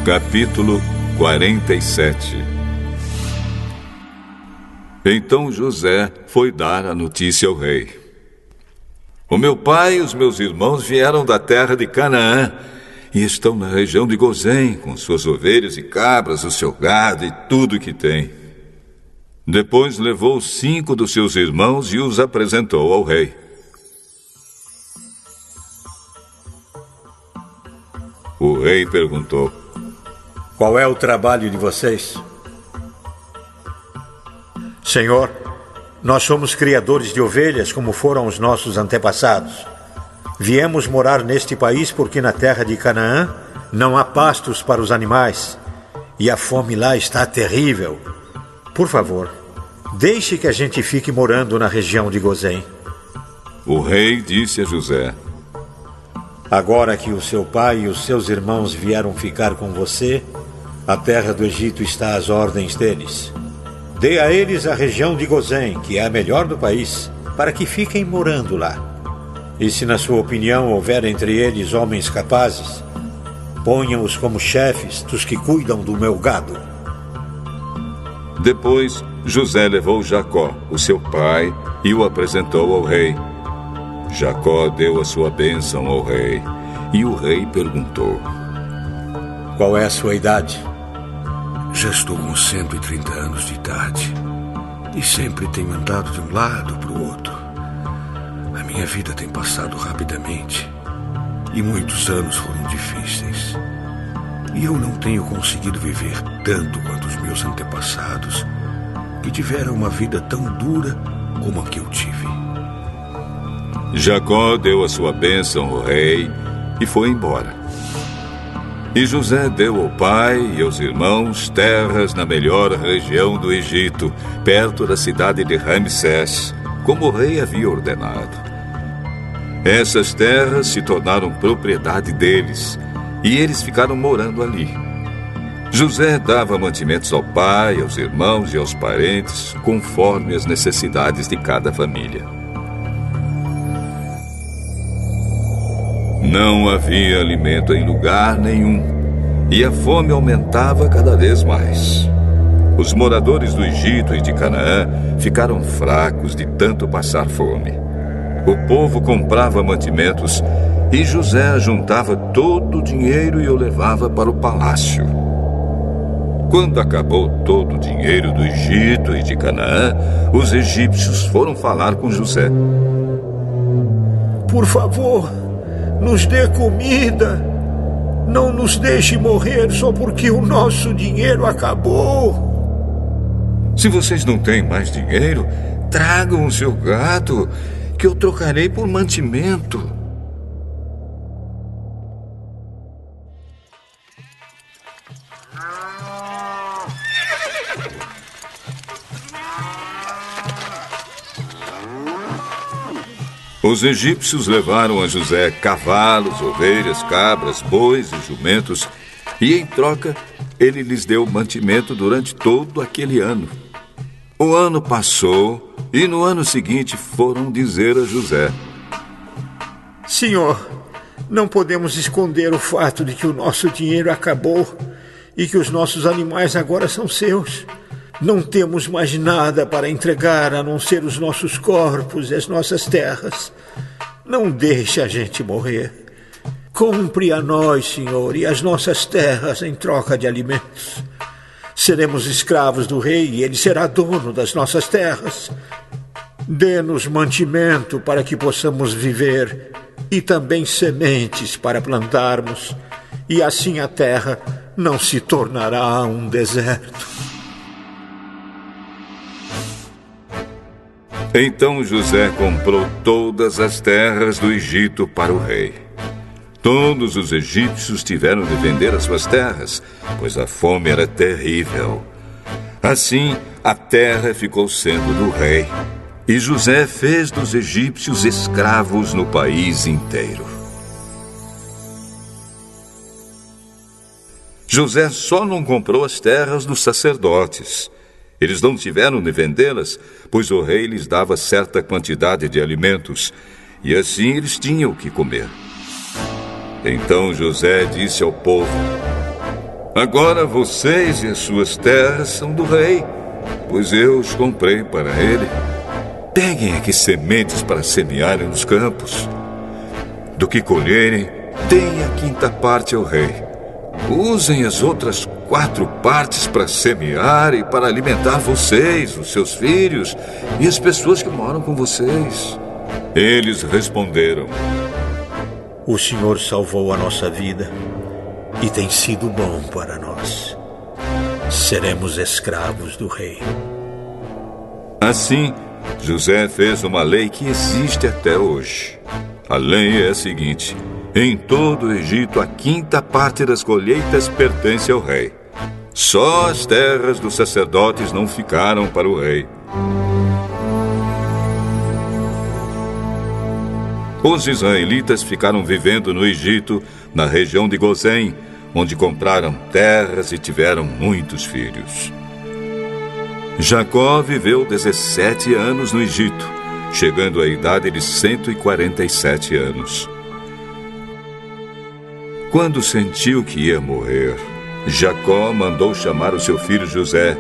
Capítulo 47. Então José foi dar a notícia ao rei. O meu pai e os meus irmãos vieram da terra de Canaã e estão na região de Gozém, com suas ovelhas e cabras, o seu gado e tudo o que tem. Depois levou 5 dos seus irmãos e os apresentou ao rei. O rei perguntou: qual é o trabalho de vocês? Senhor, nós somos criadores de ovelhas, como foram os nossos antepassados. Viemos morar neste país porque na terra de Canaã não há pastos para os animais e a fome lá está terrível. Por favor, deixe que a gente fique morando na região de Gozém. O rei disse a José: agora que o seu pai e os seus irmãos vieram ficar com você, a terra do Egito está às ordens deles. Dê a eles a região de Gozém, que é a melhor do país, para que fiquem morando lá. E se na sua opinião houver entre eles homens capazes, ponham-os como chefes dos que cuidam do meu gado. Depois José levou Jacó, o seu pai, e o apresentou ao rei. Jacó deu a sua bênção ao rei, e o rei perguntou: qual é a sua idade? Já estou com 130 anos de idade e sempre tenho andado de um lado para o outro. A minha vida tem passado rapidamente e muitos anos foram difíceis. E eu não tenho conseguido viver tanto quanto os meus antepassados, que tiveram uma vida tão dura como a que eu tive. Jacó deu a sua bênção ao rei e foi embora. E José deu ao pai e aos irmãos terras na melhor região do Egito, perto da cidade de Ramsés, como o rei havia ordenado. Essas terras se tornaram propriedade deles, e eles ficaram morando ali. José dava mantimentos ao pai, aos irmãos e aos parentes, conforme as necessidades de cada família. Não havia alimento em lugar nenhum, e a fome aumentava cada vez mais. Os moradores do Egito e de Canaã ficaram fracos de tanto passar fome. O povo comprava mantimentos e José juntava todo o dinheiro e o levava para o palácio. Quando acabou todo o dinheiro do Egito e de Canaã, os egípcios foram falar com José. Por favor, nos dê comida. Não nos deixe morrer só porque o nosso dinheiro acabou. Se vocês não têm mais dinheiro, tragam o seu gado, que eu trocarei por mantimento. Os egípcios levaram a José cavalos, ovelhas, cabras, bois e jumentos, e em troca ele lhes deu mantimento durante todo aquele ano. O ano passou e no ano seguinte foram dizer a José: Senhor, não podemos esconder o fato de que o nosso dinheiro acabou e que os nossos animais agora são seus. Não temos mais nada para entregar a não ser os nossos corpos e as nossas terras. Não deixe a gente morrer. Compre a nós, Senhor, e as nossas terras em troca de alimentos. Seremos escravos do rei e ele será dono das nossas terras. Dê-nos mantimento para que possamos viver e também sementes para plantarmos, e assim a terra não se tornará um deserto. Então José comprou todas as terras do Egito para o rei. Todos os egípcios tiveram de vender as suas terras, pois a fome era terrível. Assim, a terra ficou sendo do rei. E José fez dos egípcios escravos no país inteiro. José só não comprou as terras dos sacerdotes. Eles não tiveram de vendê-las, pois o rei lhes dava certa quantidade de alimentos, e assim eles tinham o que comer. Então José disse ao povo: Agora vocês e as suas terras são do rei, pois eu os comprei para ele. Peguem aqui sementes para semearem nos campos. Do que colherem, deem a 5ª parte ao rei. Usem as outras 4 partes para semear e para alimentar vocês, os seus filhos e as pessoas que moram com vocês. Eles responderam: O Senhor salvou a nossa vida e tem sido bom para nós. Seremos escravos do rei. Assim, José fez uma lei que existe até hoje. A lei é a seguinte: em todo o Egito, a 5ª parte das colheitas pertence ao rei. Só as terras dos sacerdotes não ficaram para o rei. Os israelitas ficaram vivendo no Egito, na região de Gozém, onde compraram terras e tiveram muitos filhos. Jacó viveu 17 anos no Egito, chegando à idade de 147 anos. Quando sentiu que ia morrer, Jacó mandou chamar o seu filho José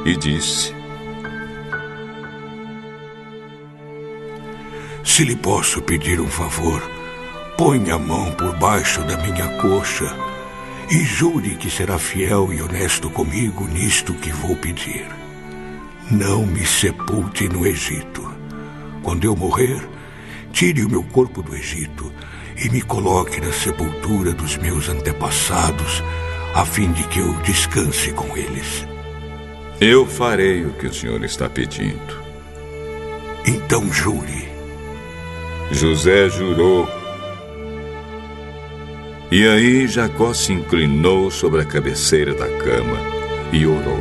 e disse: Se lhe posso pedir um favor, ponha a mão por baixo da minha coxa e jure que será fiel e honesto comigo nisto que vou pedir. Não me sepulte no Egito. Quando eu morrer, tire o meu corpo do Egito e me coloque na sepultura dos meus antepassados, a fim de que eu descanse com eles. Eu farei o que o senhor está pedindo. Então jure. José jurou. E aí Jacó se inclinou sobre a cabeceira da cama e orou: